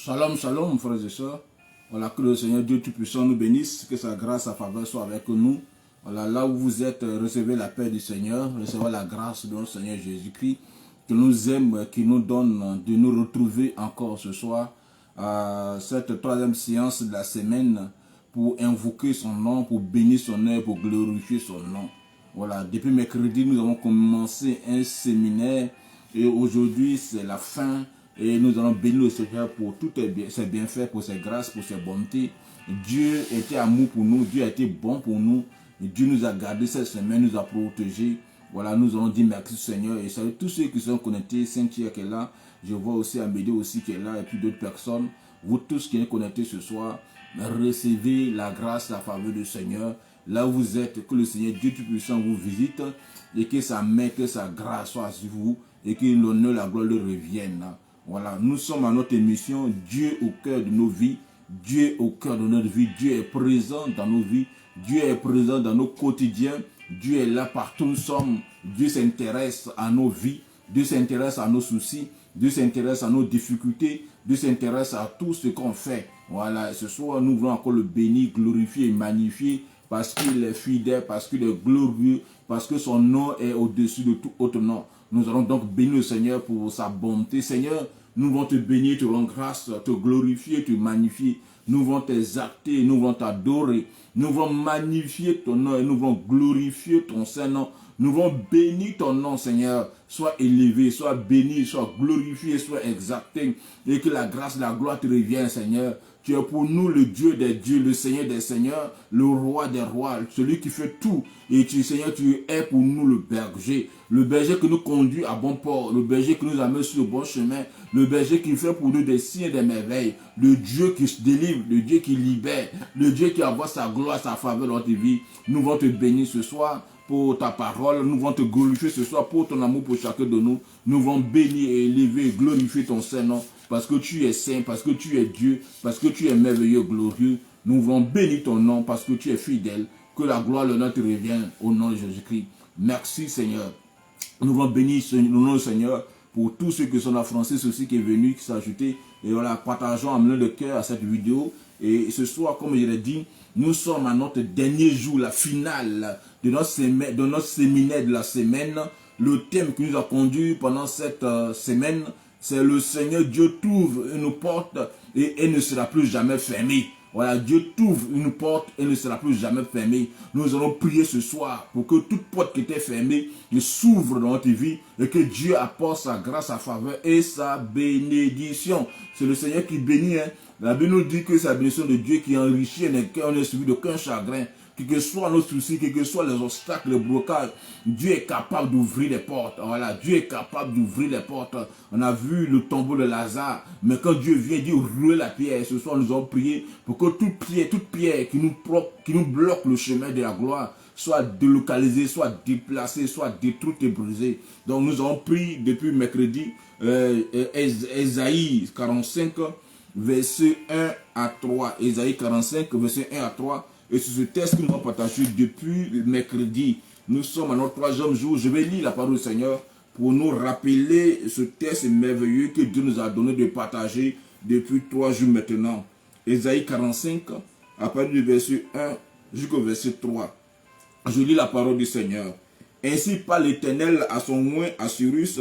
Shalom, shalom, frères et sœurs. Voilà, que le Seigneur Dieu Tout-Puissant nous bénisse, que sa grâce, sa faveur soit avec nous. Voilà, là où vous êtes, recevez la paix du Seigneur, recevez la grâce de notre Seigneur Jésus-Christ, qui nous aime, qui nous donne de nous retrouver encore ce soir à cette troisième séance de la semaine pour invoquer son nom, pour bénir son nom, pour glorifier son nom. Voilà, depuis mercredi, nous avons commencé un séminaire et aujourd'hui, c'est la fin. Et nous allons bénir le Seigneur pour tous ses bienfaits, pour ses grâces, pour ses bontés. Dieu était amour pour nous, Dieu a été bon pour nous. Et Dieu nous a gardés cette semaine, nous a protégés. Voilà, nous allons dire merci Seigneur. Et salut tous ceux qui sont connectés, Saint-Pierre qui est là. Je vois aussi Amédée aussi qui est là et puis d'autres personnes. Vous tous qui êtes connectés ce soir, recevez la grâce, la faveur du Seigneur. Là où vous êtes, que le Seigneur Dieu Tout-Puissant vous visite et que sa main, que sa grâce soit sur vous et que l'honneur, la gloire lui reviennent. Voilà, nous sommes à notre émission Dieu au cœur de nos vies, Dieu au cœur de notre vie, Dieu est présent dans nos vies, Dieu est présent dans nos quotidiens, Dieu est là partout où nous sommes, Dieu s'intéresse à nos vies, Dieu s'intéresse à nos soucis, Dieu s'intéresse à nos difficultés, Dieu s'intéresse à tout ce qu'on fait. Voilà, ce soir nous voulons encore le bénir, glorifier et magnifier parce qu'il est fidèle, parce qu'il est glorieux, parce que son nom est au-dessus de tout autre nom. Nous allons donc bénir le Seigneur pour sa bonté. Seigneur, nous voulons te bénir, te rendre grâce, te glorifier, te magnifier. Nous voulons t'exalter, nous voulons t'adorer. Nous voulons magnifier ton nom et nous voulons glorifier ton Saint-Nom. Nous voulons bénir ton nom, Seigneur. Sois élevé, sois béni, sois glorifié, sois exalté. Et que la grâce, la gloire te revienne, Seigneur. Tu es pour nous le Dieu des dieux, le Seigneur des seigneurs, le roi des rois, celui qui fait tout. Et tu, Seigneur, tu es pour nous le berger qui nous conduit à bon port, le berger qui nous amène sur le bon chemin, le berger qui fait pour nous des signes et des merveilles, le Dieu qui se délivre, le Dieu qui libère, le Dieu qui envoie sa gloire, sa faveur dans tes vies. Nous voulons te bénir ce soir pour ta parole, nous voulons te glorifier ce soir pour ton amour pour chacun de nous. Nous voulons bénir et élever et glorifier ton Saint-Nom. Parce que tu es saint, parce que tu es Dieu, parce que tu es merveilleux, glorieux. Nous voulons bénir ton nom parce que tu es fidèle. Que la gloire, l'honneur te revienne au nom de Jésus-Christ. Merci Seigneur. Nous voulons bénir le nom du Seigneur pour tous ceux qui sont là, Francis aussi qui est venu, qui s'est ajouté. Et voilà, partageons, amenons le cœur à cette vidéo. Et ce soir, comme je l'ai dit, nous sommes à notre dernier jour, la finale de notre séminaire de la semaine. Le thème qui nous a conduit pendant cette semaine, c'est le Seigneur Dieu t'ouvre une porte et elle ne sera plus jamais fermée. Voilà, Dieu t'ouvre une porte et ne sera plus jamais fermée. Nous allons prier ce soir pour que toute porte qui était fermée s'ouvre dans notre vie et que Dieu apporte sa grâce, sa faveur et sa bénédiction. C'est le Seigneur qui bénit. La Bible nous dit que c'est la bénédiction de Dieu qui enrichit et on n'est suivi d'aucun chagrin. Quels que soient nos soucis, quels que soient les obstacles, les blocages, Dieu est capable d'ouvrir les portes. Voilà, Dieu est capable d'ouvrir les portes. On a vu le tombeau de Lazare, mais quand Dieu vient dire rouler la pierre, ce soir nous allons prier pour que toute pierre qui nous bloque le chemin de la gloire soit délocalisée, soit déplacée, soit détruite et brisée. Donc nous avons prié depuis mercredi, Ésaïe 45, verset 1 à 3. Ésaïe 45, verset 1 à 3. Et c'est ce texte que nous avons partagé depuis le mercredi. Nous sommes à notre troisième jour. Je vais lire la parole du Seigneur pour nous rappeler ce texte merveilleux que Dieu nous a donné de partager depuis 3 jours maintenant. Ésaïe 45, à partir du verset 1 jusqu'au verset 3. Je lis la parole du Seigneur. Ainsi parle l'Éternel à son oint Assyrus,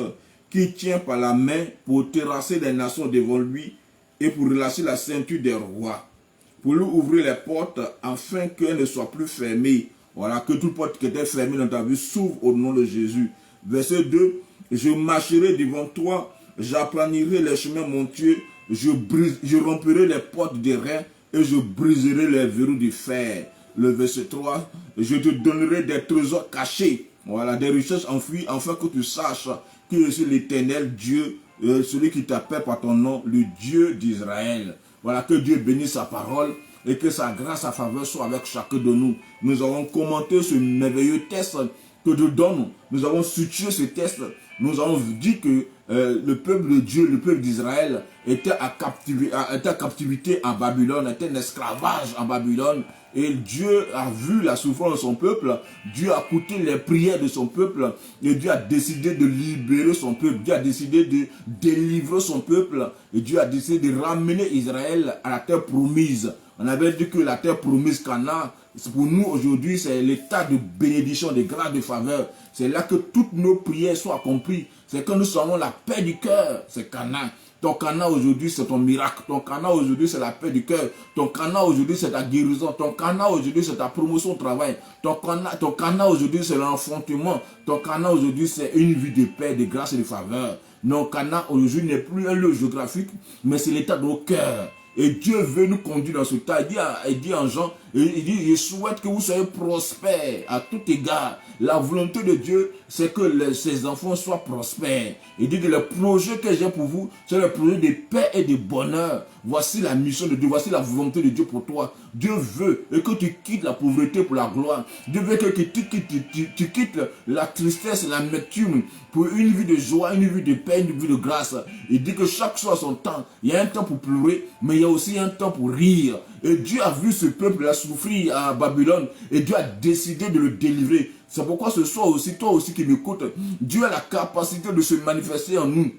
qui tient par la main pour terrasser les nations devant lui et pour relâcher la ceinture des rois, pour lui ouvrir les portes afin qu'elles ne soient plus fermées. Voilà, que toute porte qui était fermée dans ta vie s'ouvre au nom de Jésus. Verset 2, je marcherai devant toi, j'aplanirai les chemins montueux, je rompirai les portes des reins et je briserai les verrous de fer. Le verset 3, je te donnerai des trésors cachés, voilà, des richesses enfouies, afin que tu saches que je suis l'Éternel Dieu, celui qui t'appelle par ton nom, le Dieu d'Israël. Voilà, que Dieu bénisse sa parole et que sa grâce, sa faveur soit avec chacun de nous. Nous avons commenté ce merveilleux texte que dedans nous avons structuré ce texte. Nous avons dit que le peuple de Dieu, le peuple d'Israël était en captivité en Babylone, était en esclavage en Babylone. Et Dieu a vu la souffrance de son peuple, Dieu a écouté les prières de son peuple, et Dieu a décidé de libérer son peuple, Dieu a décidé de délivrer son peuple, et Dieu a décidé de ramener Israël à la terre promise. On avait dit que la terre promise Canaan, pour nous aujourd'hui, c'est l'état de bénédiction, de grâce, de faveur. C'est là que toutes nos prières soient accomplies. C'est que nous avons la paix du cœur, c'est Canaan. Ton Canaan aujourd'hui, c'est ton miracle. Ton Canaan aujourd'hui, c'est la paix du cœur. Ton Canaan aujourd'hui, c'est ta guérison. Ton Canaan aujourd'hui, c'est ta promotion au travail. Ton Canaan aujourd'hui, c'est l'enfantement. Ton Canaan aujourd'hui, c'est une vie de paix, de grâce et de faveur. Non, Canaan aujourd'hui n'est plus un lieu géographique, mais c'est l'état de nos cœurs. Et Dieu veut nous conduire dans ce temps. Il dit en Jean, il dit, je souhaite que vous soyez prospères à tout égard. La volonté de Dieu, c'est que ses enfants soient prospères. Il dit que le projet que j'ai pour vous, c'est le projet de paix et de bonheur. Voici la mission de Dieu, voici la volonté de Dieu pour toi. Dieu veut que tu quittes la pauvreté pour la gloire. Dieu veut que tu quittes la tristesse, l'amertume pour une vie de joie, une vie de paix, une vie de grâce. Il dit que chaque chose a son temps. Il y a un temps pour pleurer, mais il y a aussi un temps pour rire. Et Dieu a vu ce peuple souffrir à Babylone et Dieu a décidé de le délivrer. C'est pourquoi ce soir aussi, toi aussi qui m'écoutes, Dieu a la capacité de se manifester en nous.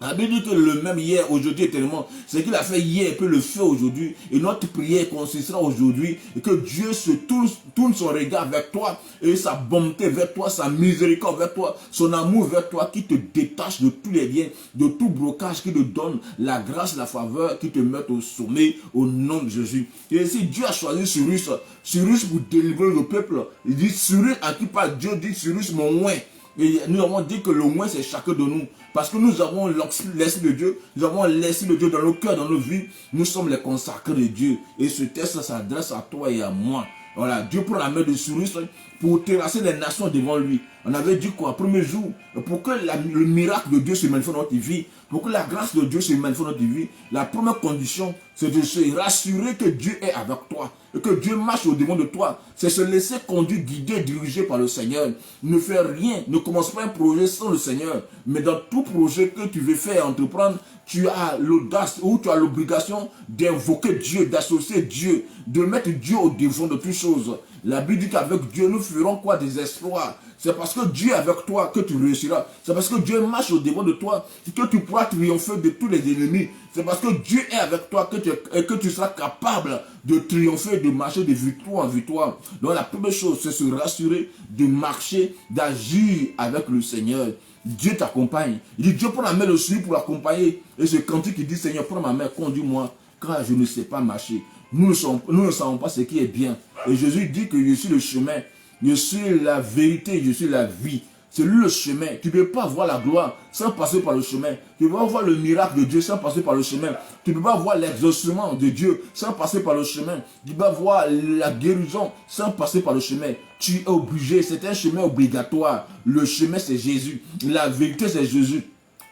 La Bible dit que le même hier, aujourd'hui, éternellement, ce qu'il a fait hier peut le faire aujourd'hui. Et notre prière consistera aujourd'hui. Et que Dieu se tourne son regard vers toi. Et sa bonté vers toi, sa miséricorde vers toi, son amour vers toi, qui te détache de tous les liens, de tout blocage, qui te donne la grâce, la faveur, qui te met au sommet au nom de Jésus. Et si Dieu a choisi Cyrus pour délivrer le peuple, il dit Cyrus, à qui parle Dieu, dit Cyrus mon oint. Et nous avons dit que le moins c'est chacun de nous. Parce que nous avons l'esprit de Dieu. Nous avons l'esprit de Dieu dans nos cœurs, dans nos vies. Nous sommes les consacrés de Dieu. Et ce texte s'adresse à toi et à moi. Voilà, Dieu prend la main de Cyrus pour terrasser les nations devant lui. On avait dit quoi, premier jour, pour que le miracle de Dieu se manifeste dans notre vie, pour que la grâce de Dieu se manifeste dans notre vie, la première condition, c'est de se rassurer que Dieu est avec toi et que Dieu marche au-devant de toi. C'est se laisser conduire, guider, diriger par le Seigneur. Ne fais rien, ne commence pas un projet sans le Seigneur. Mais dans tout projet que tu veux faire, entreprendre, tu as l'audace ou tu as l'obligation d'invoquer Dieu, d'associer Dieu, de mettre Dieu au devant de toutes choses. La Bible dit qu'avec Dieu, nous ferons quoi? Des exploits. C'est parce que Dieu est avec toi que tu réussiras. C'est parce que Dieu marche au devant de toi que tu pourras triompher de tous les ennemis. C'est parce que Dieu est avec toi que tu seras capable de triompher, de marcher de victoire en victoire. Donc la première chose, c'est se rassurer de marcher, d'agir avec le Seigneur. Dieu t'accompagne. Il dit, Dieu prend la main de celui pour l'accompagner. Et ce cantique qui dit, Seigneur, prends ma main, conduis-moi, car je ne sais pas marcher. Nous ne savons pas ce qui est bien. Et Jésus dit que je suis le chemin, je suis la vérité, je suis la vie. C'est lui le chemin. Tu ne peux pas voir la gloire sans passer par le chemin. Tu ne peux pas voir le miracle de Dieu sans passer par le chemin. Tu ne peux pas voir l'exaucement de Dieu sans passer par le chemin. Tu ne peux pas voir la guérison sans passer par le chemin. Tu es obligé, c'est un chemin obligatoire. Le chemin c'est Jésus. La vérité c'est Jésus.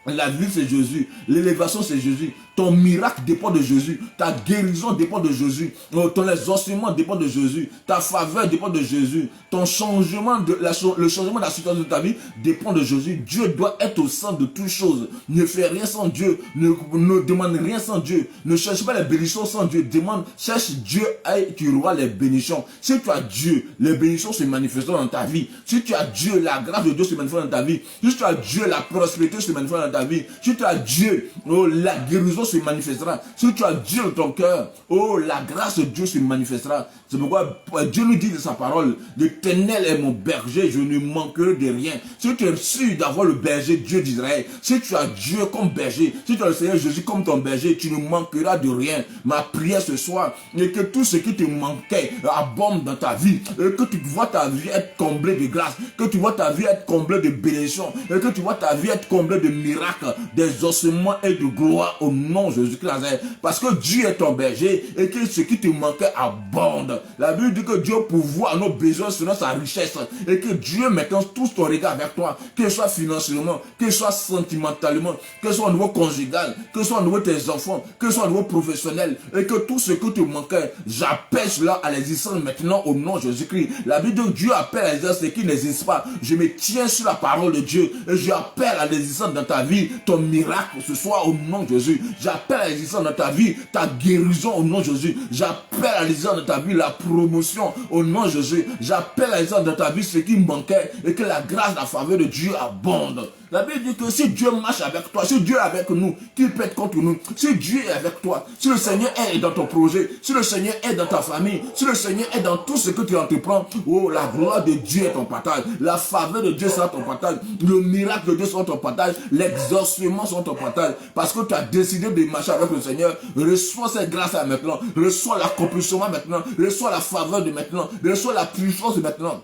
La vie c'est Jésus, l'élévation c'est Jésus, ton miracle dépend de Jésus, ta guérison dépend de Jésus, ton exaucement dépend de Jésus, ta faveur dépend de Jésus, ton changement, le changement de la situation de ta vie dépend de Jésus. Dieu doit être au centre de toutes choses. Ne fais rien sans Dieu, ne demande rien sans Dieu, ne cherche pas les bénédictions sans Dieu, cherche Dieu et tu auras les bénédictions. Si tu as Dieu, les bénédictions se manifesteront dans ta vie. Si tu as Dieu, la grâce de Dieu se manifestera dans ta vie. Si tu as Dieu, la prospérité se manifestera dans ta vie. Si tu as Dieu, oh, la guérison se manifestera. Si tu as Dieu dans ton cœur, oh, la grâce de Dieu se manifestera. C'est pourquoi Dieu nous dit de sa parole, l'Éternel est mon berger, je ne manquerai de rien. Si tu es sûr d'avoir le berger, Dieu d'Israël, si tu as Dieu comme berger, si tu as le Seigneur Jésus comme ton berger, tu ne manqueras de rien. Ma prière ce soir est que tout ce qui te manquait abonde dans ta vie, et que tu vois ta vie être comblée de grâce, que tu vois ta vie être comblée de bénédiction, et que tu vois ta vie être comblée de miracles. miracles, des ossements et de gloire au nom de Jésus-Christ. Parce que Dieu est ton berger et que ce qui te manquait abonde. La Bible dit que Dieu pourvoit à nos besoins selon sa richesse et que Dieu maintenant touche ton regard avec toi, que ce soit financièrement, que ce soit sentimentalement, que ce soit au niveau conjugal, que ce soit au niveau de tes enfants, que ce soit au niveau professionnel et que tout ce que te manquait, j'appelle cela à l'existence maintenant au nom de Jésus-Christ. La Bible dit que Dieu appelle à l'existence ce qui n'existe pas. Je me tiens sur la parole de Dieu et j'appelle à l'existence dans ta vie ton miracle ce soir au nom de Jésus. J'appelle à l'existence dans ta vie ta guérison au nom de Jésus. J'appelle à l'existence dans ta vie la promotion au nom de Jésus. J'appelle à l'existence dans ta vie ce qui manquait et que la grâce, la faveur de Dieu abonde. La Bible dit que si Dieu marche avec toi, si Dieu est avec nous, qu'il peut être contre nous, si Dieu est avec toi, si le Seigneur est dans ton projet, si le Seigneur est dans ta famille, si le Seigneur est dans tout ce que tu entreprends, oh, la gloire de Dieu est ton partage, la faveur de Dieu sera ton partage, le miracle de Dieu sera ton partage, l'exaucement sera ton partage, parce que tu as décidé de marcher avec le Seigneur. Reçois cette grâce maintenant, reçois l'accomplissement maintenant, reçois la faveur de maintenant, reçois la puissance de maintenant.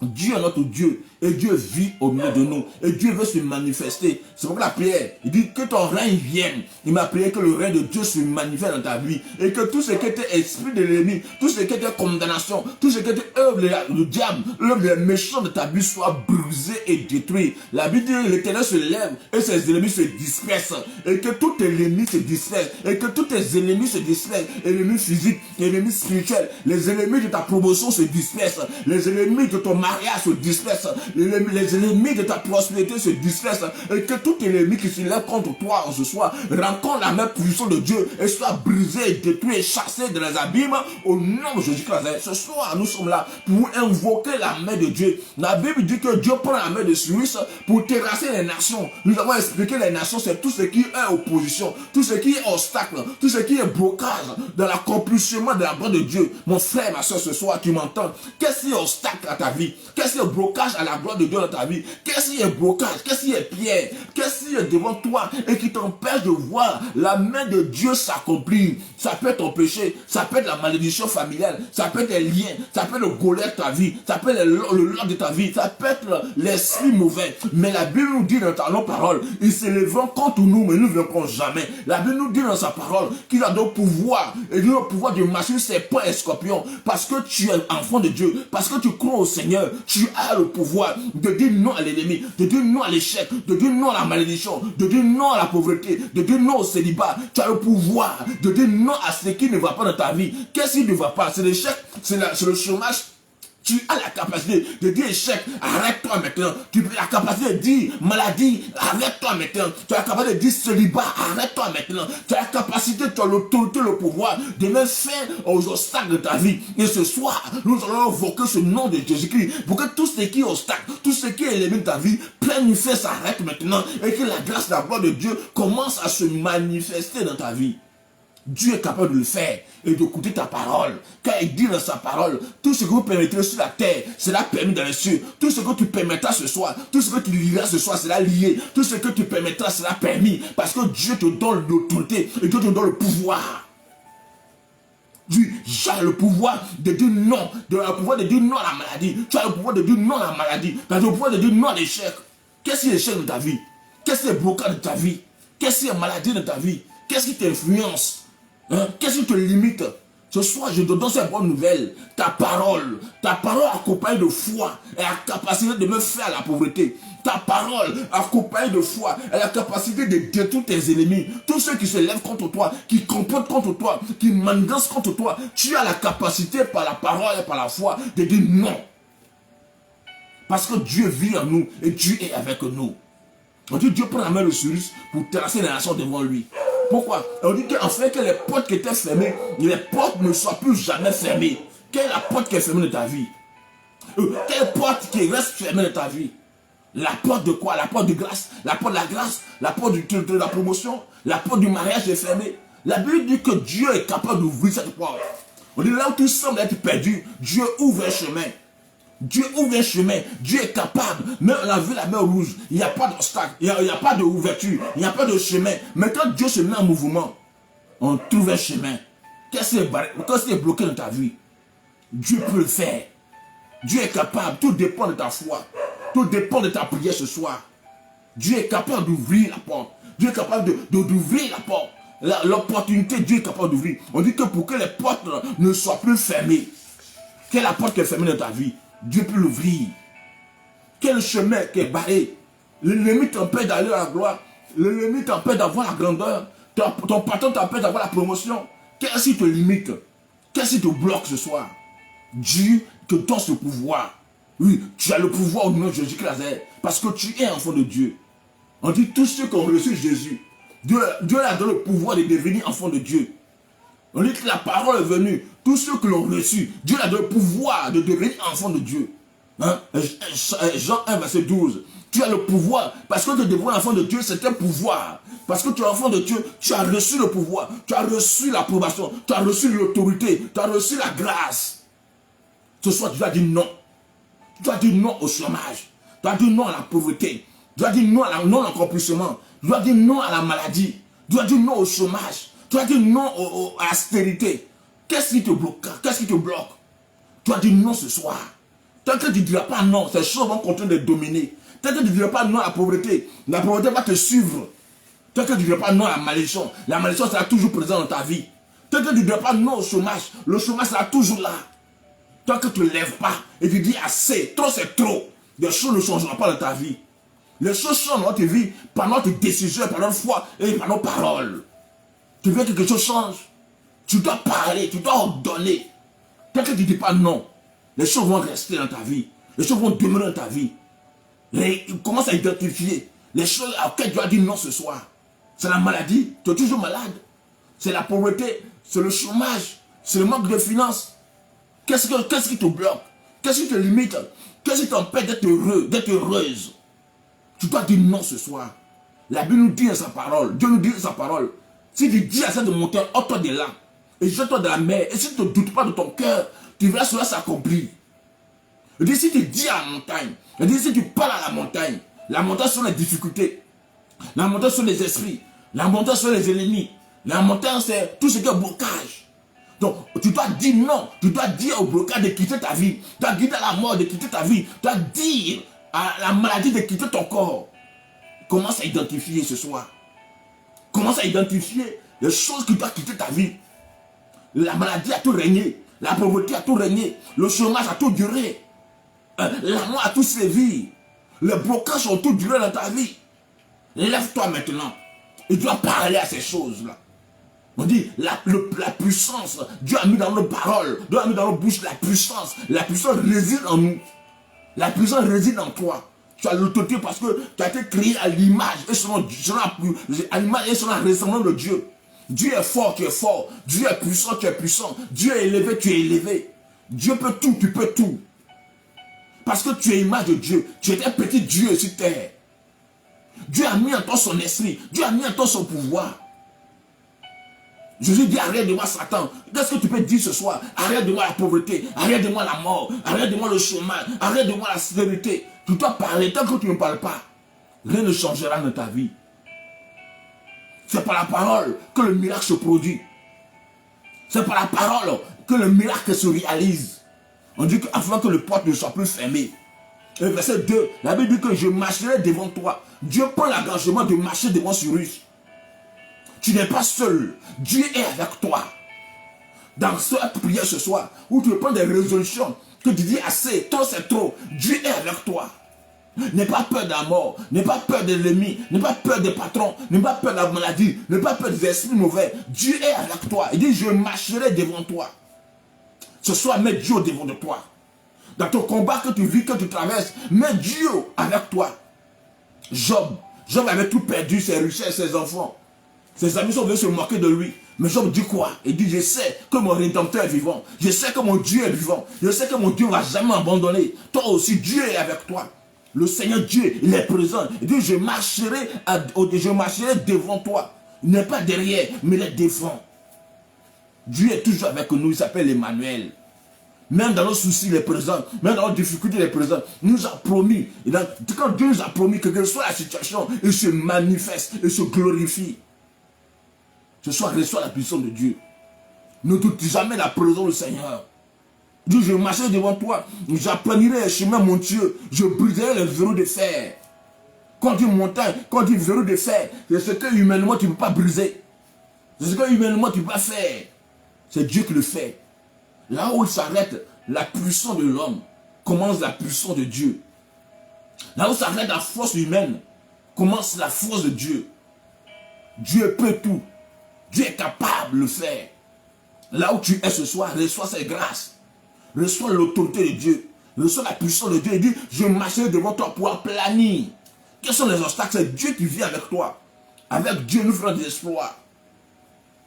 Dieu est notre Dieu et Dieu vit au milieu de nous et Dieu veut se manifester. C'est pourquoi la prière, il dit que ton règne vienne. Il m'a prié que le règne de Dieu se manifeste dans ta vie et que tout ce qui était esprit de l'ennemi, tout ce qui était condamnation, tout ce qui était œuvre du diable, l'œuvre des méchants de ta vie soit brisé et détruit. La Bible dit que l'Éternel se lève et ses ennemis se dispersent et que tous tes ennemis se dispersent et que tous tes ennemis se dispersent, ennemis physiques, ennemis spirituels, les ennemis de ta promotion se dispersent, les ennemis de ton mariage se dispersent, les ennemis de ta prospérité se dispersent et que tout ennemi qui se lève contre toi ce soir rencontre la main puissante de Dieu et soit brisé, détruit et chassé dans les abîmes au nom de Jésus-Christ. Ce soir nous sommes là pour invoquer la main de Dieu. La Bible dit que Dieu prend la main de Cyrus pour terrasser les nations. Nous avons expliqué les nations, c'est tout ce qui est opposition, tout ce qui est obstacle, tout ce qui est blocage dans l'accomplissement de la gloire de Dieu. Mon frère, ma soeur, ce soir tu m'entends, qu'est-ce qui est obstacle à ta vie? Qu'est-ce qui est blocage à la gloire de Dieu dans ta vie? Qu'est-ce qui est blocage? Qu'est-ce qui est pierre? Qu'est-ce qui est devant toi et qui t'empêche de voir la main de Dieu s'accomplir? Ça peut être ton péché, ça peut être la malédiction familiale, ça peut être les liens, ça peut être le golem de ta vie, ça peut être le lord de ta vie, ça peut être l'esprit mauvais. Mais la Bible nous dit dans ta parole, ils s'élèveront contre nous, mais nous ne vaincrons jamais. La Bible nous dit dans sa parole qu'il a le pouvoir, et le pouvoir de marcher sur ses poings et scorpions, parce que tu es enfant de Dieu, parce que tu crois au Seigneur, tu as le pouvoir de dire non à l'ennemi, de dire non à l'échec, de dire non à la malédiction, de dire non à la pauvreté, de dire non au célibat. Tu as le pouvoir de dire non à ce qui ne va pas dans ta vie. Qu'est-ce qui ne va pas? C'est l'échec, c'est le chômage. Tu as la capacité de dire échec, arrête-toi maintenant. Tu as la capacité de dire maladie, arrête-toi maintenant. Tu as la capacité de dire célibat, arrête-toi maintenant. Tu as la capacité, tu as l'autorité, le pouvoir de mettre fin aux obstacles de ta vie. Et ce soir, nous allons invoquer ce nom de Jésus-Christ pour que tout ce qui est obstacle, tout ce qui est élément de ta vie, planifie, s'arrête maintenant et que la grâce, la gloire de Dieu commence à se manifester dans ta vie. Dieu est capable de le faire et d'écouter ta parole. Quand il dit dans sa parole, tout ce que vous permettrez sur la terre, cela permis dans les cieux. Tout ce que tu permettras ce soir, tout ce que tu liras ce soir, cela lié. Tout ce que tu permettras, cela permis. Parce que Dieu te donne l'autorité et Dieu te donne le pouvoir. Dieu, j'ai le pouvoir de dire non. Tu as le pouvoir de dire non à la maladie. Tu as le pouvoir de dire non à la maladie. Tu as le pouvoir de dire non à l'échec. Qu'est-ce qui est l'échec de ta vie? Qu'est-ce qui est blocage de ta vie? Qu'est-ce qui est maladie de ta vie? Qu'est-ce qui t'influence? Qu'est-ce qui te limite? Ce soir, je te donne cette bonne nouvelle. Ta parole accompagnée de foi et la capacité de me faire la pauvreté. Ta parole accompagnée de foi et la capacité de détruire tes ennemis. Tous ceux qui se lèvent contre toi, qui complotent contre toi, qui menacent contre toi. Tu as la capacité par la parole et par la foi de dire non. Parce que Dieu vit en nous et Dieu est avec nous. On dit Dieu prend la main de Cyrus pour terrasser les nations devant lui. Pourquoi? On dit qu'en fait que les portes qui étaient fermées, les portes ne soient plus jamais fermées. Quelle est la porte qui est fermée de ta vie? Quelle porte qui reste fermée de ta vie? La porte de quoi? La porte de grâce, la porte de la grâce, la porte de la promotion, la porte du mariage est fermée. La Bible dit que Dieu est capable d'ouvrir cette porte. On dit là où tu sembles être perdu, Dieu ouvre un chemin. Dieu ouvre un chemin, Dieu est capable. Mais on a vu la mer rouge, il n'y a pas d'obstacle, il n'y a pas d'ouverture, il n'y a pas de chemin. Mais quand Dieu se met en mouvement, on trouve un chemin. Qu'est-ce qui est bloqué dans ta vie? Dieu peut le faire. Dieu est capable, tout dépend de ta foi. Tout dépend de ta prière ce soir. Dieu est capable d'ouvrir la porte. Dieu est capable d'ouvrir la porte. L'opportunité, Dieu est capable d'ouvrir. On dit que pour que les portes ne soient plus fermées, quelle est la porte qui est fermée dans ta vie? Dieu peut l'ouvrir. Quel chemin qui est barré? L'ennemi t'empêche d'aller à la gloire. L'ennemi t'empêche d'avoir la grandeur. Ton patron t'empêche d'avoir la promotion. Qu'est-ce qui te limite? Qu'est-ce qui te bloque ce soir? Dieu te donne ce pouvoir. Oui, tu as le pouvoir au nom de Jésus-Christ. Parce que tu es enfant de Dieu. On dit tous ceux qui ont reçu Jésus. Dieu a donné le pouvoir de devenir enfant de Dieu. On dit que la parole est venue. Tous ceux qui l'ont reçu, Dieu a donné le pouvoir de devenir enfant de Dieu. Hein? Jean 1, verset 12. Tu as le pouvoir. Parce que de devenir enfant de Dieu, c'est un pouvoir. Parce que tu es enfant de Dieu, tu as reçu le pouvoir. Tu as reçu l'approbation. Tu as reçu l'autorité. Tu as reçu la grâce. Ce soir, tu dois dire non. Tu dois dire non au chômage. Tu dois dire non à la pauvreté. Tu dois dire non à l'accomplissement. Tu dois dire non à la maladie. Tu dois dire non au chômage. Tu dois dire non à l'austérité. Qu'est-ce qui te bloque? Qu'est-ce qui te bloque? Tu dois dire non ce soir. Tant que tu ne diras pas non, ces choses vont continuer de dominer. Tant que tu ne diras pas non à la pauvreté va te suivre. Tant que tu ne diras pas non à la malédiction sera toujours présente dans ta vie. Tant que tu ne diras pas non au chômage, le chômage sera toujours là. Tant que tu ne lèves pas et tu dis assez, trop c'est trop, les choses ne changeront pas dans ta vie. Les choses changent dans ta vie par notre décision, par notre foi et par nos paroles. Tu veux que quelque chose change? Tu dois parler, tu dois ordonner. Tant que tu ne dis pas non, les choses vont rester dans ta vie. Les choses vont demeurer dans ta vie. Commence à identifier les choses auxquelles tu dois dire non ce soir. C'est la maladie, tu es toujours malade. C'est la pauvreté, c'est le chômage, c'est le manque de finances. Qu'est-ce qui te bloque? Qu'est-ce qui te limite? Qu'est-ce qui t'empêche d'être heureux, d'être heureuse? Tu dois dire non ce soir. La Bible nous dit dans sa parole, Dieu nous dit dans sa parole, si tu dis à cette montagne, ôte-toi de là, et jette-toi de la mer, et si tu ne doutes pas de ton cœur, tu verras cela s'accomplir. Il dit, si tu dis à la montagne, il dit, si tu parles à la montagne sont les difficultés, la montagne sont les esprits, la montagne sont les ennemis, la montagne c'est tout ce qui est blocage. Donc, tu dois dire non, tu dois dire au blocage de quitter ta vie, tu dois dire à la mort de quitter ta vie, tu dois dire à la maladie de quitter ton corps. Commence à identifier ce soir. Commence à identifier les choses qui doivent quitter ta vie. La maladie a tout régné, la pauvreté a tout régné, le chômage a tout duré, la mort a tout sévi, les blocages ont tout duré dans ta vie. Lève-toi maintenant et tu dois parler à ces choses-là. On dit la puissance, Dieu a mis dans nos paroles, Dieu a mis dans nos bouches la puissance réside en nous. La puissance réside en toi. Tu as l'autorité parce que tu as été créé à l'image et selon la ressemblance de Dieu. Dieu est fort, tu es fort. Dieu est puissant, tu es puissant. Dieu est élevé, tu es élevé. Dieu peut tout, tu peux tout. Parce que tu es image de Dieu. Tu es un petit Dieu sur terre. Dieu a mis en toi son esprit. Dieu a mis en toi son pouvoir. Jésus dit, arrête de moi Satan. Qu'est-ce que tu peux dire ce soir? Arrête de moi la pauvreté, arrête de moi la mort, arrête de moi le chômage, arrête de moi la sévérité. Tu dois parler. Tant que tu ne parles pas, rien ne changera dans ta vie. C'est par la parole que le miracle se produit. C'est par la parole que le miracle se réalise. On dit qu'afin que le porte ne soit plus fermé. Et verset 2, la Bible dit que je marcherai devant toi. Dieu prend l'engagement de marcher devant Cyrus. Tu n'es pas seul. Dieu est avec toi. Dans cette prière ce soir, où tu prends des résolutions, que tu dis assez, trop c'est trop, Dieu est avec toi. N'aie pas peur de la mort, n'aie pas peur de l'ennemi, n'aie pas peur des patrons, n'aie pas peur de la maladie, n'aie pas peur des esprits mauvais. Dieu est avec toi. Il dit, je marcherai devant toi. Ce soir, mets Dieu devant de toi. Dans ton combat que tu vis, que tu traverses, mets Dieu avec toi. Job avait tout perdu, ses richesses, ses enfants. Ses amis sont venus se moquer de lui. Mais Job dit quoi? Il dit, je sais que mon Rédempteur est vivant. Je sais que mon Dieu est vivant. Je sais que mon Dieu ne va jamais abandonner. Toi aussi, Dieu est avec toi. Le Seigneur Dieu, il est présent. Il dit, je marcherai devant toi. Il n'est pas derrière, mais il est devant. Dieu est toujours avec nous. Il s'appelle Emmanuel. Même dans nos soucis, il est présent. Même dans nos difficultés, il est présent. Il nous a promis. Quand Dieu nous a promis que quelle que soit la situation, il se manifeste, il se glorifie. Ce soir, reçois la puissance de Dieu. Ne doute jamais la présence du Seigneur. Dieu, je marcherai devant toi. J'apprendrai les chemins, mon Dieu. Je briserai les verrous de fer. Quand on dit montagne, quand on dit verrou de fer, c'est ce que humainement tu ne peux pas briser. C'est ce que humainement tu ne peux pas faire. C'est Dieu qui le fait. Là où il s'arrête la puissance de l'homme, commence la puissance de Dieu. Là où s'arrête la force humaine, commence la force de Dieu. Dieu peut tout. Dieu est capable de le faire. Là où tu es ce soir, reçois cette grâce. Reçois l'autorité de Dieu. Reçois la puissance de Dieu. Il dit, je marcherai devant toi pour aplanir. Quels sont les obstacles? C'est Dieu qui vit avec toi. Avec Dieu, nous ferons des exploits.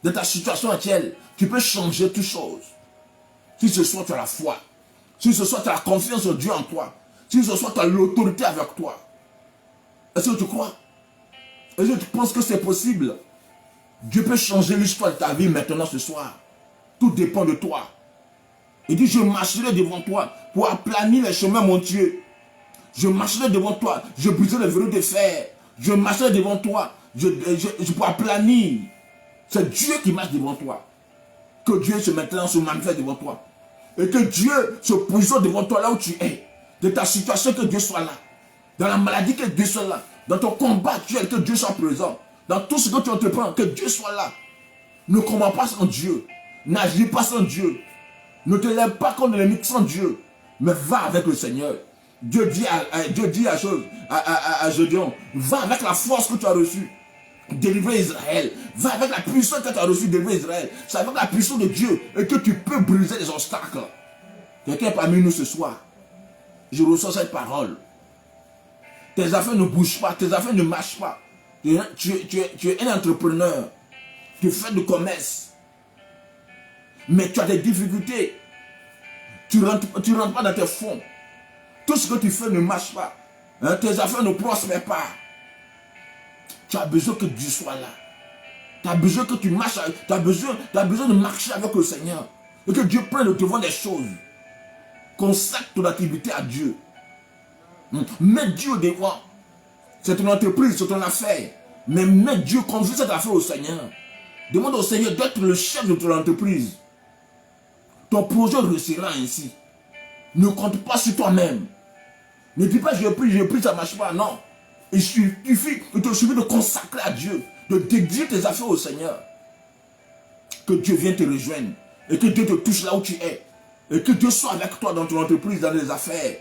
De ta situation actuelle, tu peux changer toutes choses. Si ce soir tu as la foi, si ce soir tu as la confiance en Dieu en toi, si ce soir tu as l'autorité avec toi, est-ce que tu crois? Est-ce que tu penses que c'est possible? Dieu peut changer l'histoire de ta vie maintenant ce soir. Tout dépend de toi. Il dit, je marcherai devant toi pour aplanir les chemins, mon Dieu. Je marcherai devant toi, je briserai les verrous de fer. Je marcherai devant toi, je pour aplanir. C'est Dieu qui marche devant toi. Que Dieu se maintenant se manifeste devant toi. Et que Dieu se positionne devant toi là où tu es. De ta situation, que Dieu soit là. Dans la maladie, que Dieu soit là. Dans ton combat actuel, que Dieu soit présent. Dans tout ce que tu entreprends, que Dieu soit là. Ne combats pas sans Dieu. N'agis pas sans Dieu. Ne te lève pas contre l'ennemi sans Dieu. Mais va avec le Seigneur. Dieu dit à Gédéon, va avec la force que tu as reçue. Délivrer Israël. Va avec la puissance que tu as reçue, délivrer Israël. C'est avec la puissance de Dieu et que tu peux briser les obstacles. Quelqu'un parmi nous ce soir, je reçois cette parole. Tes affaires ne bougent pas, tes affaires ne marchent pas. Tu es un entrepreneur. Tu fais du commerce. Mais tu as des difficultés. Tu ne rentres pas dans tes fonds. Tout ce que tu fais ne marche pas. Hein, tes affaires ne prospèrent pas. Tu as besoin que Dieu soit là. Tu as besoin que tu marches. Tu as besoin de marcher avec le Seigneur. Et que Dieu prenne le devant des choses. Consacre ton activité à Dieu. Mets Dieu au devant. C'est ton entreprise, c'est ton affaire. Mais mets Dieu, confie cette affaire au Seigneur. Demande au Seigneur d'être le chef de ton entreprise. Ton projet réussira ainsi. Ne compte pas sur toi-même. Ne dis pas j'ai pris, ça ne marche pas. Non. Il te suffit de consacrer à Dieu, de dédier tes affaires au Seigneur. Que Dieu vienne te rejoindre. Et que Dieu te touche là où tu es. Et que Dieu soit avec toi dans ton entreprise, dans les affaires.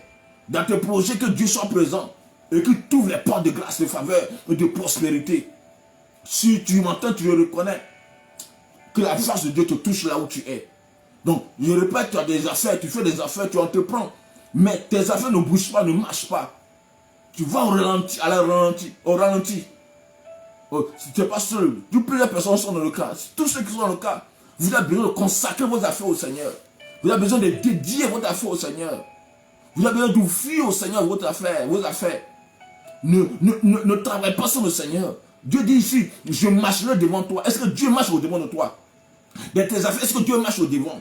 Dans tes projets, que Dieu soit présent. Et que tu ouvres les portes de grâce, de faveur et de prospérité. Si tu m'entends, tu le reconnais. Que la grâce de Dieu te touche là où tu es. Donc, je répète, tu as des affaires, tu fais des affaires, tu entreprends. Mais tes affaires ne bougent pas, ne marchent pas. Tu vas au ralenti, au ralenti. Oh, si tu n'es pas seul, plusieurs personnes sont dans le cas. Tous ceux qui sont dans le cas, vous avez besoin de consacrer vos affaires au Seigneur. Vous avez besoin de dédier votre affaire au Seigneur. Vous avez besoin d'offrir au Seigneur vos affaires. Ne travaille pas sur le Seigneur. Dieu dit ici, je marcherai devant toi. Est-ce que Dieu marche au devant de toi? Dans tes affaires, est-ce que Dieu marche au devant?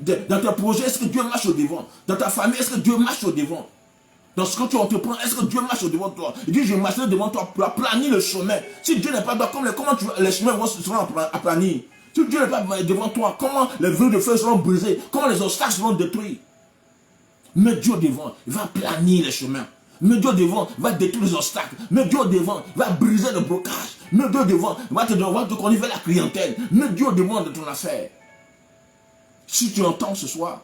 Dans tes projets, est-ce que Dieu marche au devant? Dans ta famille, est-ce que Dieu marche au devant? Dans ce que tu entreprends, est-ce que Dieu marche au devant de toi? Il dit, je marcherai devant toi pour aplanir le chemin. Si Dieu n'est pas d'accord, comment les chemins seront aplanis? Si Dieu n'est pas devant toi, comment les verrous de feu seront brisés? Comment les obstacles seront détruits? Mets Dieu devant, il va planir les chemins. Mets Dieu devant, il va détruire les obstacles. Mets Dieu devant, il va briser le blocage. Mets Dieu devant, il va te conduire vers la clientèle. Mets Dieu devant de ton affaire. Si tu entends ce soir,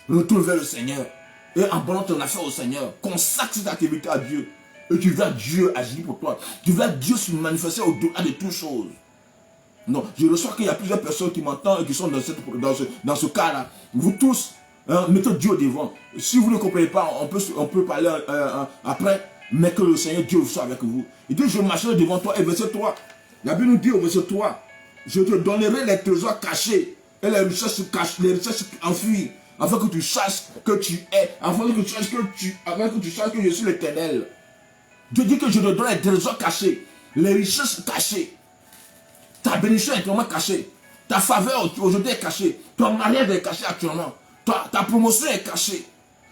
retourne vers le Seigneur. Et abandonne ton affaire au Seigneur. Consacre cette activité à Dieu. Et tu verras Dieu agir pour toi. Tu verras Dieu se manifester au-delà de toutes choses. Non, je reçois qu'il y a plusieurs personnes qui m'entendent et qui sont dans ce cas-là. Vous tous, mettez Dieu devant. Si vous ne comprenez pas, on peut parler après. Mais que le Seigneur Dieu soit avec vous. Il dit, je marcherai devant toi. Et verset 3. La Bible nous dit au verset 3. Je te donnerai les trésors cachés. Et les richesses enfuies. Afin que tu saches que tu es. Afin que tu saches que je suis l'Éternel. Dieu dit que je te donne les trésors cachés. Les richesses cachées. Ta bénédiction est actuellement cachée. Ta faveur aujourd'hui est cachée. Ton mariage est caché actuellement. Ta promotion est cachée.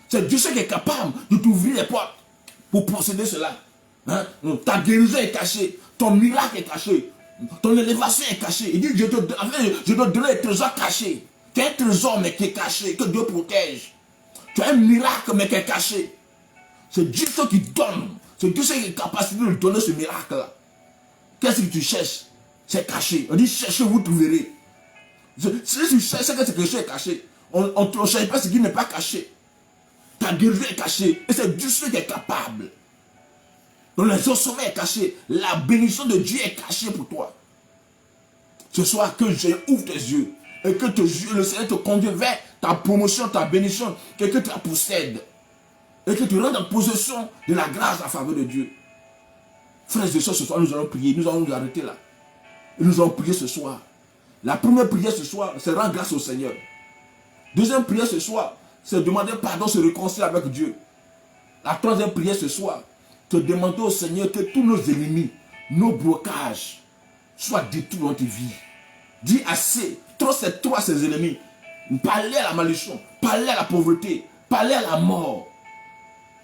C'est Dieu qui est capable de t'ouvrir les portes pour posséder cela. Hein? Ta guérison est cachée. Ton miracle est caché. Ton élévation est cachée. Il dit, je te donne les trésors cachés. Tu as un trésor mais qui est caché, que Dieu protège. Tu as un miracle mais qui est caché. C'est Dieu qui donne. C'est Dieu qui a la capacité de donner ce miracle-là. Qu'est-ce que tu cherches? C'est caché. On dit cherchez, vous trouverez. Si tu cherches, c'est que quelque chose est caché. On ne cherche pas ce qui n'est pas caché. Ta guérison est cachée. Et c'est Dieu seul qui est capable. Donc le sommet est caché. La bénédiction de Dieu est cachée pour toi. Ce soir, que Dieu ouvre tes yeux. Et que le Seigneur te conduise vers ta promotion, ta bénédiction. Et que tu la possèdes. Et que tu rentres en possession de la grâce, la faveur de Dieu. Frères et sœurs, ce soir, nous allons prier. Nous allons nous arrêter là. Et nous allons prier ce soir. La première prière ce soir, c'est rendre grâce au Seigneur. Deuxième prière ce soir, c'est demander pardon, se réconcilier avec Dieu. La troisième prière ce soir, c'est demander au Seigneur que tous nos ennemis, nos blocages, soient détruits dans tes vies. Dis assez. Trop c'est toi ces ennemis. Parlez à la malédiction, parlez à la pauvreté, parlez à la mort.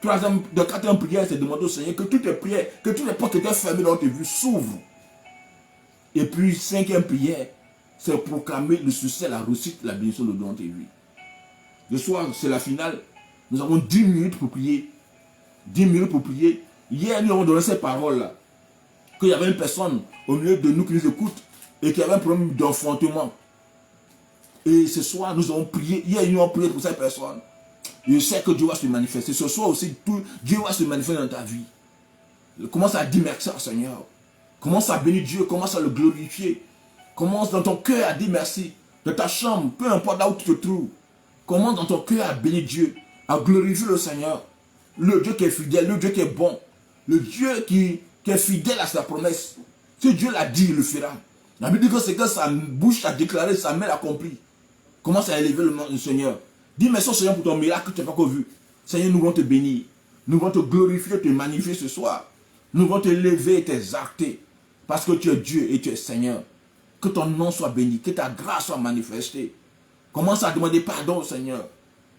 Quatrième prière, c'est demander au Seigneur que toutes les prières, que toutes les portes qui étaient fermées dans tes vies s'ouvrent. Et puis, cinquième prière, c'est proclamer le succès, la réussite, la bénédiction de Dieu dans tes vies. Ce soir, c'est la finale. Nous avons 10 minutes pour prier. 10 minutes pour prier. Hier, nous avons donné ces paroles-là. Qu'il y avait une personne au milieu de nous qui nous écoute et qui avait un problème d'enfantement. Et ce soir, nous avons prié. Hier, nous avons prié pour cette personne. Je sais que Dieu va se manifester. Ce soir aussi, Dieu va se manifester dans ta vie. Commence à dire merci au Seigneur. Commence à bénir Dieu. Commence à le glorifier. Commence dans ton cœur à dire merci. De ta chambre, peu importe là où tu te trouves. Commence dans ton cœur à bénir Dieu. À glorifier le Seigneur. Le Dieu qui est fidèle. Le Dieu qui est bon. Le Dieu qui est fidèle à sa promesse. Si Dieu l'a dit, il le fera. La Bible dit que c'est que sa bouche a déclaré, sa main l'a accompli. Commence à élever le nom du Seigneur. Dis merci au Seigneur pour ton miracle que tu n'as pas encore vu. Seigneur, nous voulons te bénir. Nous voulons te glorifier, te magnifier ce soir. Nous voulons te lever et t'exalter. Parce que tu es Dieu et tu es Seigneur. Que ton nom soit béni. Que ta grâce soit manifestée. Commence à demander pardon au Seigneur.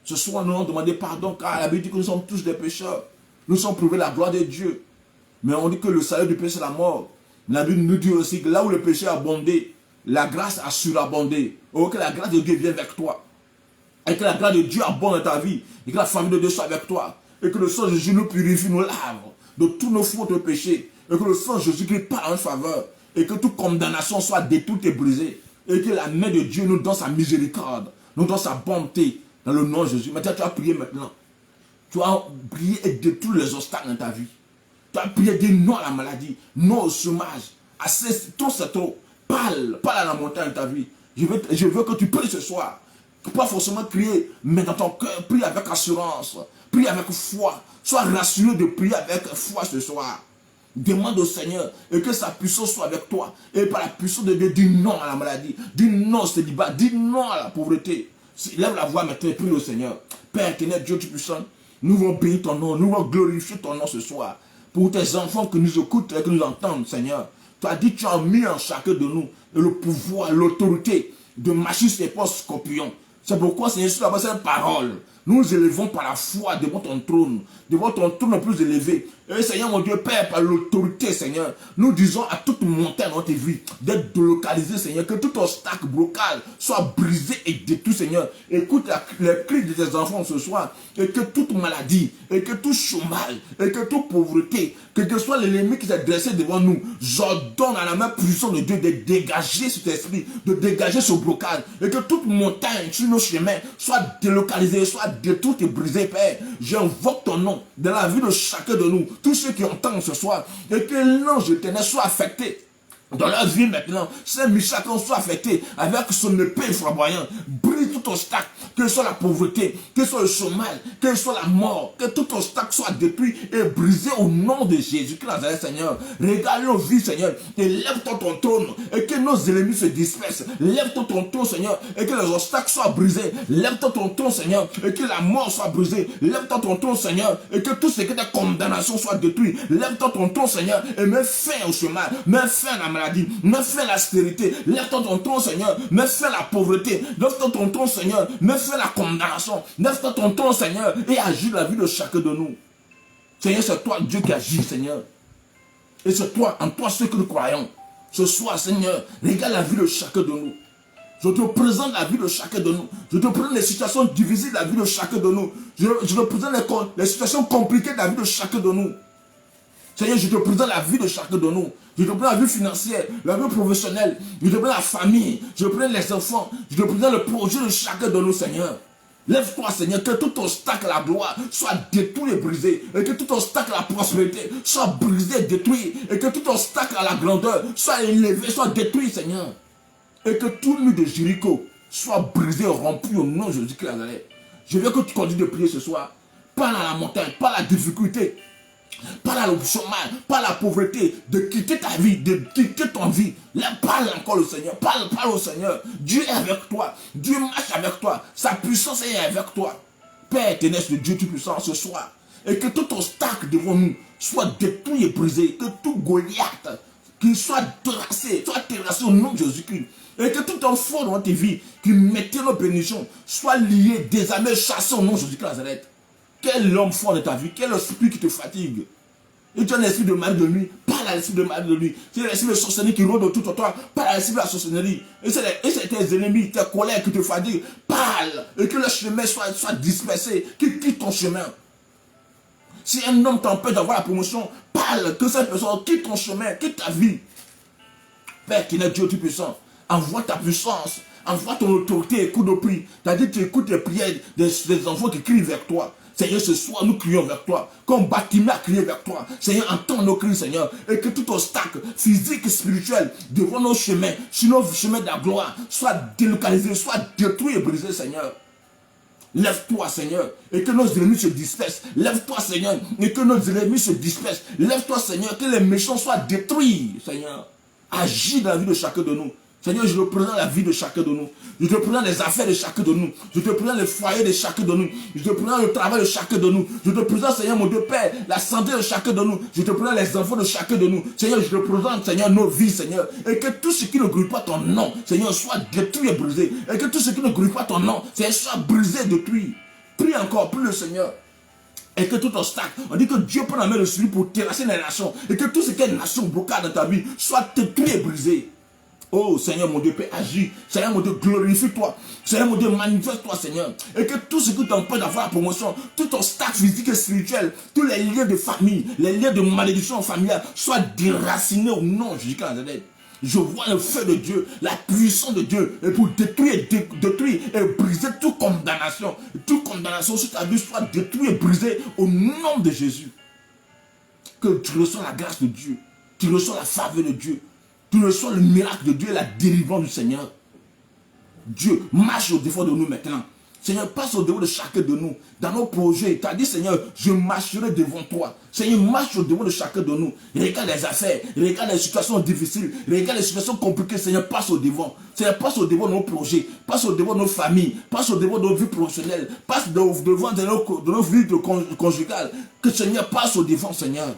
Ce soir, nous allons demander pardon car la Bible dit que nous sommes tous des pécheurs. Nous sommes prouvés la gloire de Dieu. Mais on dit que le salaire du péché c'est la mort. La Bible nous dit aussi que là où le péché a abondé, la grâce a surabondé. Oh, que la grâce de Dieu vienne avec toi. Et que la grâce de Dieu abonde dans ta vie. Et que la famille de Dieu soit avec toi. Et que le sang de Jésus nous purifie, nous lave de tous nos fautes et péchés. Et que le sang de Jésus-Christ parle en faveur. Et que toute condamnation soit détruite et brisée. Et que la main de Dieu nous donne sa miséricorde. Nous donne sa bonté. Dans le nom de Jésus. Maintenant, tu as prié maintenant. Tu as prié et détruire les obstacles dans ta vie. Tu as prié, dire non à la maladie. Non au chômage. Assez, trop c'est trop. Parle à la montagne de ta vie. Je veux que tu pries ce soir. Pas forcément crier, mais dans ton cœur, prie avec assurance, prie avec foi. Sois rassuré de prier avec foi ce soir. Demande au Seigneur et que sa puissance soit avec toi. Et par la puissance de Dieu, dis non à la maladie, dis non au célibat, dis non à la pauvreté. Lève la voix maintenant et prie au Seigneur. Père éternel, Dieu tout puissant, nous voulons bénir ton nom, nous voulons glorifier ton nom ce soir. Pour tes enfants qui nous écoutent et qui nous entendent, Seigneur. Tu as dit que tu as mis en chacun de nous le pouvoir, l'autorité de marcher sur les postes scorpions. C'est pourquoi, Seigneur, sur la base de cette parole, nous nous élevons par la foi devant ton trône le plus élevé. Et Seigneur, mon Dieu, Père, par l'autorité, Seigneur, nous disons à toute montagne dans tes vies d'être délocalisée, Seigneur, que tout obstacle, blocage soit brisé et détruit, Seigneur. Écoute les cris de tes enfants ce soir, et que toute maladie, et que tout chômage, et que toute pauvreté, que soit l'ennemi qui s'est dressé devant nous, j'ordonne à la main puissante de Dieu de dégager cet esprit, de dégager ce blocage, et que toute montagne sur nos chemins soit délocalisée, soit détruite et brisée, Père. J'invoque ton nom dans la vie de chacun de nous, tous ceux qui entendent ce soir, et que l'ange éternel soit affecté dans leur vie maintenant. Saint-Michel soit affecté avec son épée flamboyante. Brise tout obstacle, que ce soit la pauvreté, que ce soit le chômage, que ce soit la mort, que tout obstacle soit détruit et brisé au nom de Jésus-Christ, Seigneur. Regarde nos vies, Seigneur, et lève-toi ton trône, et que nos ennemis se dispersent. Lève-toi ton trône, Seigneur, et que les obstacles soient brisés. Lève-toi ton trône, Seigneur, et que la mort soit brisée. Lève-toi ton trône, Seigneur, et que tout ce qui est de condamnation soit détruit. Lève-toi ton trône, Seigneur, et mets fin au chômage, mets fin à la maladie, mets fin à la stérilité. Lève-toi ton trône, Seigneur, mets fin à la pauvreté. Lève-toi ton trône, Seigneur, mets fin à la condamnation. Lève-toi ton trône, Seigneur, et agis la vie de chacun de nous. Seigneur, c'est toi, Dieu, qui agit, Seigneur. Et c'est toi, en toi, ceux que nous croyons. Ce soir, Seigneur, regarde la vie de chacun de nous. Je te présente la vie de chacun de nous. Je te présente les situations difficiles de la vie de chacun de nous. Je te présente les situations compliquées de la vie de chacun de nous. Seigneur, je te présente la vie de chacun de nous. Je te présente la vie financière, la vie professionnelle. Je te présente la famille. Je te présente les enfants. Je te présente le projet de chacun de nous, Seigneur. Lève-toi, Seigneur, que tout obstacle à la gloire soit détruit et brisé. Et que tout obstacle à la prospérité soit brisé et détruit. Et que tout obstacle à la grandeur soit élevé, soit détruit, Seigneur. Et que tout mur de Jéricho soit brisé et rompu au nom de Jésus-Christ de Nazareth. Je veux que tu continues de prier ce soir. Pas dans la montagne, pas la difficulté, pas dans le chômage, pas la pauvreté, de quitter ta vie, de quitter ton vie. Là, parle encore au Seigneur, parle au Seigneur. Dieu est avec toi, Dieu marche avec toi, sa puissance est avec toi. Père éternel de Dieu Tout-Puissant ce soir, et que tout obstacle devant nous soit détruit et brisé, que tout Goliath qu'il soit terrassé au nom de Jésus-Christ. Et que tout enfant dans tes vies qui mettait nos bénédictions soit lié, désarmé, chassé au nom de Jésus-Christ Nazareth. Quel homme fort de ta vie, quel esprit qui te fatigue. Et tu as l'esprit de mal de lui, parle à l'esprit de mal de lui. C'est l'esprit de sorcellerie qui rôde autour de toi, parle à l'esprit de la sorcellerie. Et c'est tes ennemis, tes collègues qui te fatiguent, parle. Et que le chemin soit dispersé, qu'il quitte ton chemin. Si un homme t'empêche d'avoir la promotion, parle, que cette personne quitte ton chemin, quitte ta vie. Père qui est Dieu Tout-Puissant, envoie ta puissance, envoie ton autorité, écoute nos prières. Tu as dit que tu écoutes les prières des enfants qui crient vers toi. Seigneur, ce soir, nous crions vers toi. Comme Batimée a crié vers toi. Seigneur, entends nos cris, Seigneur. Et que tout obstacle physique et spirituel devant nos chemins, sur nos chemins de la gloire, soit délocalisé, soit détruit et brisé, Seigneur. Lève-toi, Seigneur, et que nos ennemis se dispersent. Lève-toi, Seigneur, et que nos ennemis se dispersent. Lève-toi, Seigneur, que les méchants soient détruits, Seigneur. Agis dans la vie de chacun de nous. Seigneur, je te présente la vie de chacun de nous. Je te présente les affaires de chacun de nous. Je te présente les foyers de chacun de nous. Je te présente le travail de chacun de nous. Je te présente, Seigneur, mon Dieu Père, la santé de chacun de nous. Je te présente les enfants de chacun de nous. Seigneur, je te présente, Seigneur, nos vies, Seigneur. Et que tout ce qui ne glorifie pas ton nom, Seigneur, soit détruit et brisé. Et que tout ce qui ne glorifie pas ton nom, Seigneur, soit brisé et détruit. Prie encore, prie le Seigneur. Et que tout obstacle, on dit que Dieu prend la main de celui pour terrasser les nations. Et que tout ce qui est nation blocade dans ta vie soit détruit et brisé. Oh Seigneur mon Dieu, Père, agis. Seigneur mon Dieu, glorifie-toi. Seigneur mon Dieu, manifeste-toi, Seigneur. Et que tout ce qui t'empêche d'avoir la promotion, tout obstacle physique et spirituel, tous les liens de famille, les liens de malédiction familiale, soient déracinés au nom de Jésus-Christ. Je vois le feu de Dieu, la puissance de Dieu, et pour détruire et briser toute condamnation sur ta vie soit détruite et brisée au nom de Jésus. Que tu reçois la grâce de Dieu, tu reçois la faveur de Dieu, tu reçois le miracle de Dieu et la délivrance du Seigneur. Dieu, marche au défaut de nous maintenant. Seigneur, passe au devant de chacun de nous. Dans nos projets, tu as dit, Seigneur, je marcherai devant toi. Seigneur, marche au devant de chacun de nous. Regarde les affaires, regarde les situations difficiles, regarde les situations compliquées. Seigneur, passe au devant. Seigneur, passe au devant de nos projets, passe au devant de nos familles, passe au devant de nos vies professionnelles, passe au devant de nos vies conjugales. Que Seigneur passe au devant, Seigneur.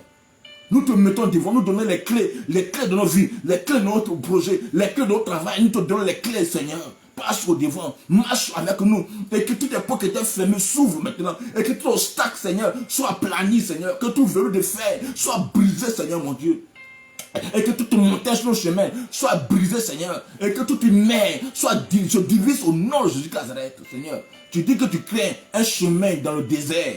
Nous te mettons devant, nous donnons les clés de nos vies, les clés de notre projet, les clés de notre travail. Nous te donnons les clés, Seigneur. Passe au devant, marche avec nous. Et que toutes les portes qui étaient fermées s'ouvrent maintenant. Et que tout obstacle, Seigneur, soit aplani, Seigneur. Que tout verrou de fer soit brisé, Seigneur, mon Dieu. Et que toute montagne sur le chemin soit brisée, Seigneur. Et que toute mer se divise au nom de Jésus-Christ, Seigneur. Tu dis que tu crées un chemin dans le désert.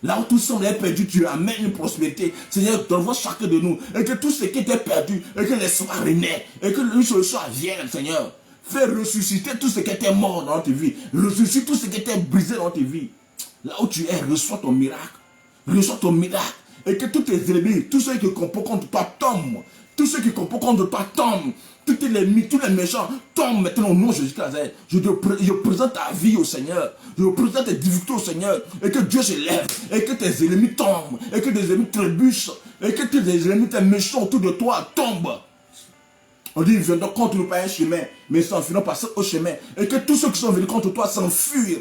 Là où tout semble être perdu, tu amènes une prospérité. Seigneur, donne-moi chacun de nous. Et que tout ce qui était perdu, et que l'espoir renaît. Et que une solution vienne, Seigneur. Fais ressusciter tout ce qui était mort dans notre vie. Ressuscite tout ce qui était brisé dans notre vie. Là où tu es, reçois ton miracle. Reçois ton miracle. Et que tous tes ennemis, tous ceux qui composent contre toi tombent. Tous ceux qui composent contre toi tombent. Tous les ennemis, tous les méchants tombent maintenant au nom de Jésus-Christ. Je présente ta vie au Seigneur. Je présente tes difficultés au Seigneur. Et que Dieu se lève. Et que tes ennemis tombent. Et que tes ennemis trébuchent. Et que tes ennemis, tes méchants autour de toi tombent. On dit, ils viendront contre nous par un chemin, mais s'enfuiront par au chemin. Et que tous ceux qui sont venus contre toi s'enfuient.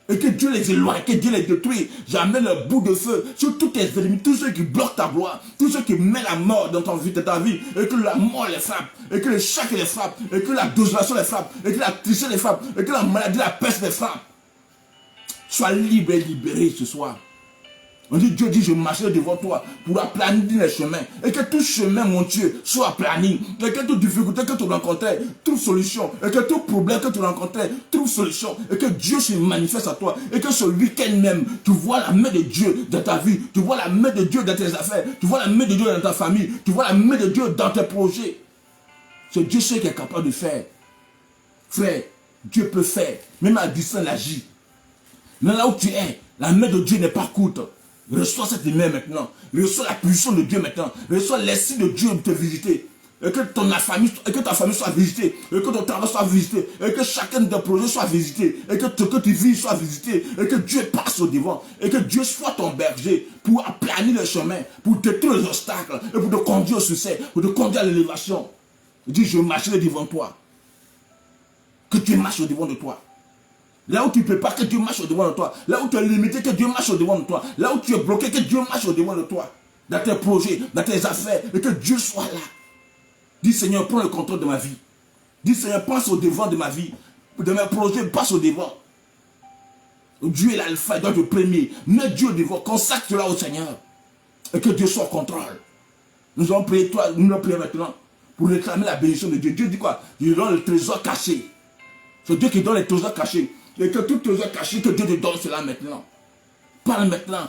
Et que Dieu les éloigne, que Dieu les détruit. J'amène le bout de feu sur tous tes ennemis, tous ceux qui bloquent ta gloire, tous ceux qui mettent la mort dans ta vie, et que la mort les frappe, et que le choc les frappe, et que la désolation les frappe, et que la tristesse les frappe, et que la maladie, la peste les frappe. Sois libre et libéré ce soir. On dit, Dieu dit, je marcherai devant toi pour aplanir les chemins. Et que tout chemin, mon Dieu, soit aplani. Et que toute difficulté que tu rencontrais, trouve solution. Et que tout problème que tu rencontrais, trouve solution. Et que Dieu se manifeste à toi. Et que ce week-end même, tu vois la main de Dieu dans ta vie. Tu vois la main de Dieu dans tes affaires. Tu vois la main de Dieu dans ta famille. Tu vois la main de Dieu dans tes projets. C'est Dieu seul qui est capable de faire. Frère, Dieu peut faire. Même à distance, il agit. Mais là où tu es, la main de Dieu n'est pas courte. Reçois cette main maintenant. Reçois la puissance de Dieu maintenant. Reçois l'esprit de Dieu te visiter. Et que ta famille soit visitée. Et que ton travail soit visité. Et que chacun de tes projets soit visité. Et que ce que tu vis soit visité. Et que Dieu passe au devant. Et que Dieu soit ton berger pour aplanir le chemin. Pour détruire les obstacles. Et pour te conduire au succès. Pour te conduire à l'élévation. Il dit, je marcherai devant toi. Que Dieu marche au devant de toi. Là où tu ne peux pas, que Dieu marche au devant de toi. Là où tu es limité, que Dieu marche au devant de toi. Là où tu es bloqué, que Dieu marche au devant de toi. Dans tes projets, dans tes affaires, et que Dieu soit là. Dis Seigneur, prends le contrôle de ma vie. Dis Seigneur, passe au devant de ma vie. De mes projets, passe au devant. Dieu est l'alpha, il doit le premier. Mets Dieu au devant, consacre cela au Seigneur. Et que Dieu soit au contrôle. Nous allons prier, nous allons prier maintenant pour réclamer la bénédiction de Dieu. Dieu dit quoi? Il donne le trésor caché. C'est Dieu qui donne les trésors cachés. Et que tout trésor caché, que Dieu te donne cela maintenant. Parle maintenant.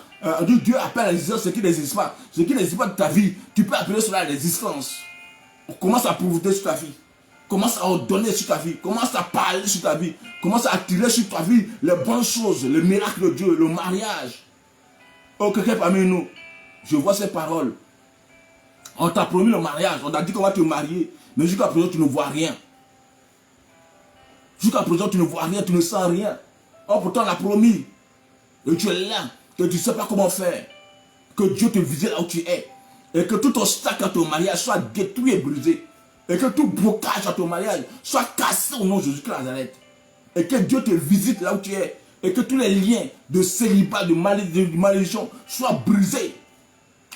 Dieu appelle à l'existence ce qui n'existe pas. Ce qui n'existe pas de ta vie, tu peux appeler cela à l'existence. On commence à prouver sur ta vie. Commence à ordonner sur ta vie. Commence à parler sur ta vie. Commence à attirer sur ta vie les bonnes choses, le miracle de Dieu, le mariage. Oh, quelqu'un parmi nous, je vois ces paroles. On t'a promis le mariage. On t'a dit qu'on va te marier. Mais jusqu'à présent, tu ne vois rien. Jusqu'à présent, tu ne vois rien, tu ne sens rien. Oh, pourtant, on l'a promis. Et tu es là, que tu ne sais pas comment faire. Que Dieu te visite là où tu es. Et que tout obstacle à ton mariage soit détruit et brisé. Et que tout blocage à ton mariage soit cassé au nom de Jésus-Christ de Nazareth. Et que Dieu te visite là où tu es. Et que tous les liens de célibat, de malédiction soient brisés.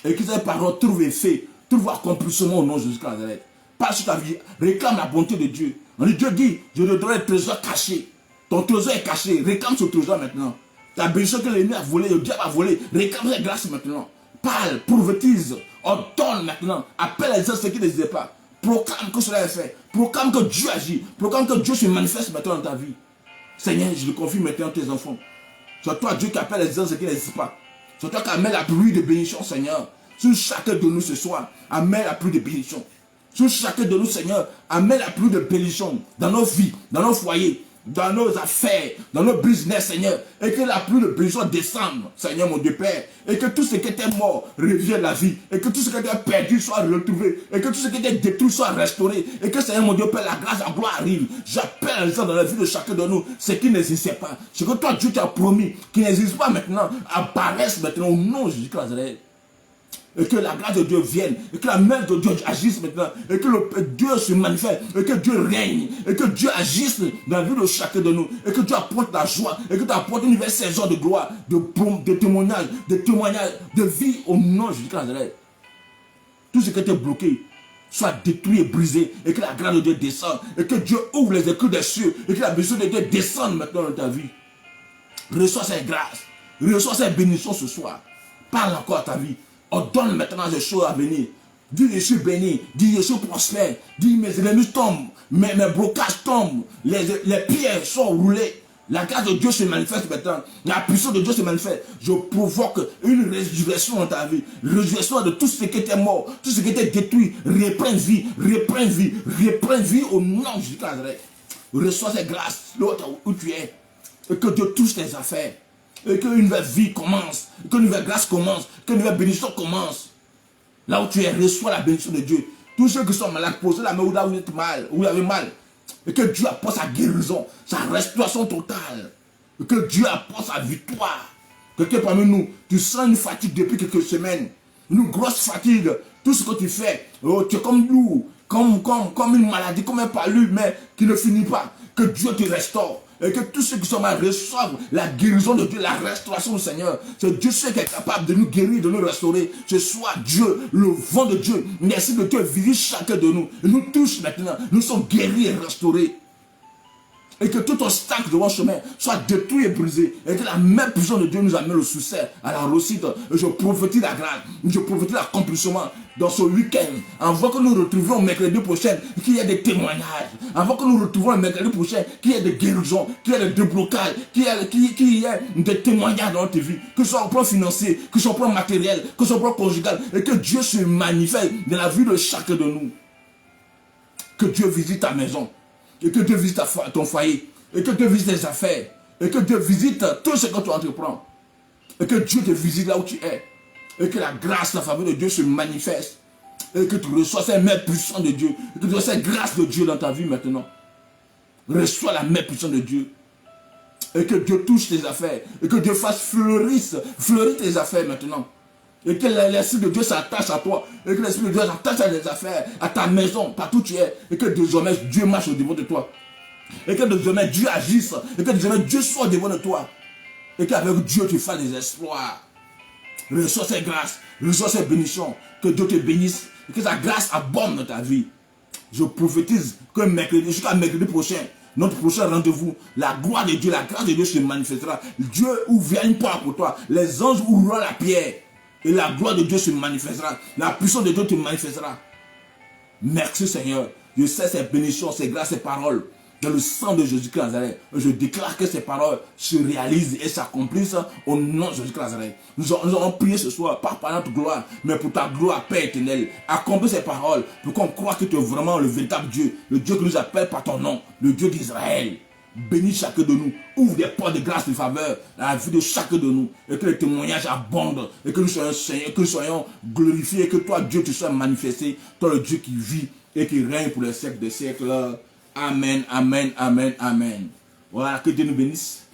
Et que ces paroles trouvent effet, trouvent accomplissement au nom de Jésus-Christ de Nazareth. Parle sur ta vie, réclame la bonté de Dieu. Dieu dit, je te donne un trésor caché. Ton trésor est caché. Réclame ce trésor maintenant. Ta bénédiction que l'ennemi a volé, le diable a volé. Réclame la grâce maintenant. Parle, prophétise, ordonne maintenant. Appelle les gens ce qui n'existent pas. Proclame que cela est fait. Proclame que Dieu agit. Proclame que Dieu se manifeste maintenant dans ta vie. Seigneur, je le confie maintenant à tes enfants. C'est toi Dieu qui appelle les gens ce qui n'existent pas. C'est toi qui amène la pluie de bénédiction, Seigneur. Sur chacun de nous ce soir, amène la pluie de bénédiction. Sur chacun de nous, Seigneur, amène la pluie de bénédiction dans nos vies, dans nos foyers, dans nos affaires, dans nos business, Seigneur. Et que la pluie de bénédiction descende, Seigneur, mon Dieu Père. Et que tout ce qui était mort revienne à la vie. Et que tout ce qui était perdu soit retrouvé. Et que tout ce qui était détruit soit restauré. Et que, Seigneur, mon Dieu Père, la grâce, la gloire arrive. J'appelle les gens dans la vie de chacun de nous, ce qui n'existait pas. Ce que toi, Dieu t'a promis, qui n'existe pas maintenant, apparaisse maintenant au nom de Jésus-Christ. Et que la grâce de Dieu vienne, et que la main de Dieu agisse maintenant, et que Dieu se manifeste, et que Dieu règne, et que Dieu agisse dans la vie de chacun de nous, et que Dieu apporte la joie, et que Dieu apporte une nouvelle saison de gloire, de témoignage, de vie au nom de Jésus-Christ. Tout ce qui était bloqué soit détruit et brisé, et que la grâce de Dieu descende, et que Dieu ouvre les écus des cieux, et que la bénédiction de Dieu descende maintenant dans ta vie. Reçois cette grâce, reçois cette bénédiction ce soir. Parle encore à ta vie. Ordonne maintenant des choses à venir. Dis je suis béni, dis je suis prospère, dis mes ennemis tombent, mes blocages tombent, les pierres sont roulées. La grâce de Dieu se manifeste maintenant, la puissance de Dieu se manifeste. Je provoque une résurrection dans ta vie, résurrection de tout ce qui était mort, tout ce qui était détruit, reprends vie, reprends vie, reprends vie au nom de Jésus-Christ. Reçois cette grâce où tu es, et que Dieu touche tes affaires. Et qu'une nouvelle vie commence, qu'une nouvelle grâce commence, qu'une nouvelle bénédiction commence. Là où tu es, reçois la bénédiction de Dieu. Tous ceux qui sont malades, posez la main où vous êtes mal, où vous avez mal. Et que Dieu apporte sa guérison, sa restauration totale. Et que Dieu apporte sa victoire. Quelqu'un parmi nous, tu sens une fatigue depuis quelques semaines. Une grosse fatigue. Tout ce que tu fais, tu es comme lourd, comme une maladie, comme un palu, mais qui ne finit pas. Que Dieu te restaure. Et que tous ceux qui sont mal reçoivent la guérison de Dieu, la restauration du Seigneur. C'est Dieu seul qui est capable de nous guérir, de nous restaurer. Ce soit Dieu, le vent de Dieu. Merci de Dieu visite chacun de nous. Il nous touche maintenant. Nous sommes guéris et restaurés. Et que tout obstacle de votre chemin soit détruit et brisé. Et que la même puissance de Dieu nous amène au succès, à la réussite. Et je prophétise la grâce. Je prophétise l'accomplissement dans ce week-end. Avant que nous retrouvions mercredi prochain, qu'il y ait des témoignages. Avant que nous retrouvions le mercredi prochain, qu'il y ait des guérisons, qu'il y ait des déblocages, qu'il y ait des témoignages dans notre vie. Que ce soit au plan financier, que ce soit au plan matériel, que ce soit au plan conjugal. Et que Dieu se manifeste dans la vie de chacun de nous. Que Dieu visite ta maison. Et que Dieu visite ton foyer. Et que Dieu visite tes affaires. Et que Dieu visite tout ce que tu entreprends. Et que Dieu te visite là où tu es. Et que la grâce, la faveur de Dieu se manifeste. Et que tu reçois cette main puissante de Dieu. Et que tu reçois cette grâce de Dieu dans ta vie maintenant. Reçois la main puissante de Dieu. Et que Dieu touche tes affaires. Et que Dieu fasse fleurir tes affaires maintenant. Et que l'Esprit de Dieu s'attache à toi. Et que l'Esprit de Dieu s'attache à tes affaires, à ta maison, partout où tu es. Et que désormais Dieu marche au devant de toi. Et que désormais Dieu agisse. Et que désormais Dieu soit au devant de toi. Et qu'avec Dieu tu fasses des exploits. Reçois cette grâce. Reçois cette bénédiction. Que Dieu te bénisse. Et que sa grâce abonde dans ta vie. Je prophétise que mercredi, jusqu'à mercredi prochain, notre prochain rendez-vous, la gloire de Dieu, la grâce de Dieu se manifestera. Dieu ouvre une porte pour toi. Les anges ouvriront la pierre. Et la gloire de Dieu se manifestera. La puissance de Dieu te manifestera. Merci Seigneur. Je sais ces bénédictions, ces grâces, ces paroles. Dans le sang de Jésus-Christ Nazareth. Je déclare que ces paroles se réalisent et s'accomplissent au nom de Jésus-Christ Nazareth. Nous allons prier ce soir, pas par notre gloire, mais pour ta gloire, Père éternel. Accomplis ces paroles pour qu'on croie que tu es vraiment le véritable Dieu. Le Dieu qui nous appelle par ton nom. Le Dieu d'Israël. Bénis chacun de nous. Ouvre des portes de grâce et de faveur dans la vie de chacun de nous. Et que les témoignages abondent. Et que nous soyons Seigneur, que nous soyons glorifiés. Et que toi, Dieu, tu sois manifesté. Toi, le Dieu qui vit et qui règne pour les siècles des siècles. Amen, amen, amen, amen. Voilà, que Dieu nous bénisse.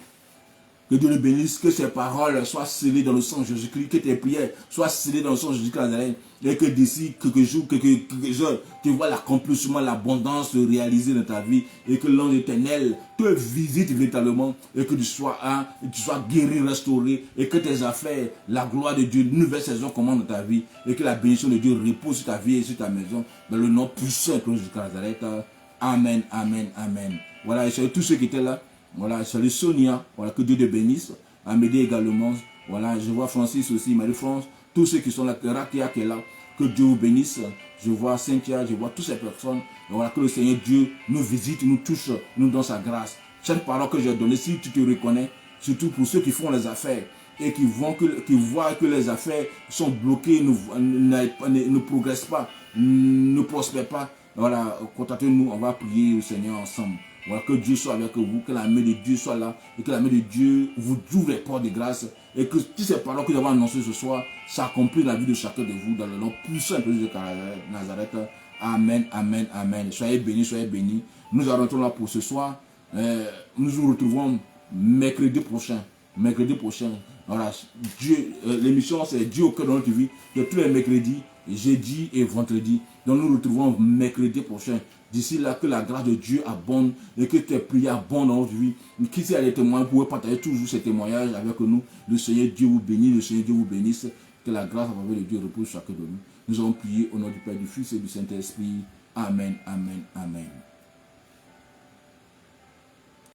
Que Dieu nous bénisse, que ces paroles soient scellées dans le sang de Jésus-Christ, que tes prières soient scellées dans le sang de Jésus-Christ, et que d'ici quelques jours, quelques heures, tu vois l'accomplissement, l'abondance se réaliser dans ta vie, et que l'ange éternel te visite véritablement, et que tu sois guéri, restauré, et que tes affaires, la gloire de Dieu, une nouvelle saison commande dans ta vie, et que la bénédiction de Dieu repose sur ta vie et sur ta maison, dans le nom puissant de Jésus-Christ. Amen, amen, amen. Voilà, et salut tous ceux qui étaient là. Voilà, salut Sonia. Voilà, que Dieu te bénisse. Amédée également. Voilà, je vois Francis aussi, Marie-France. Tous ceux qui sont là, Rakia qui est là. Que Dieu vous bénisse. Je vois Cynthia, je vois toutes ces personnes. Et voilà, que le Seigneur Dieu nous visite, nous touche, nous donne sa grâce. Chaque parole que j'ai donnée, si tu te reconnais, surtout pour ceux qui font les affaires et qui voient que les affaires sont bloquées, ne progressent pas, ne prospèrent pas. Voilà, contactez-nous, on va prier au Seigneur ensemble. Voilà, que Dieu soit avec vous, que la main de Dieu soit là, et que la main de Dieu vous ouvre les portes de grâce, et que toutes ces paroles que nous avons annoncées ce soir s'accomplissent dans la vie de chacun de vous, dans le nom puissant de Jésus de Nazareth. Amen, amen, amen. Soyez bénis, soyez bénis. Nous arrêtons là pour ce soir. Nous nous retrouvons mercredi prochain. Mercredi prochain. Voilà, l'émission c'est Dieu au cœur de notre vie, de tous les mercredis, jeudi et vendredi. Donc nous nous retrouvons mercredi prochain. D'ici là, que la grâce de Dieu abonde et que tes prières abondent dans notre vie. Qui sait les témoins, vous pouvez partager toujours ces témoignages avec nous. Le Seigneur Dieu vous bénisse, le Seigneur Dieu vous bénisse. Que la grâce et la faveur de Dieu repose sur chacun de nous. Nous allons prier au nom du Père, du Fils et du Saint-Esprit. Amen, amen, amen.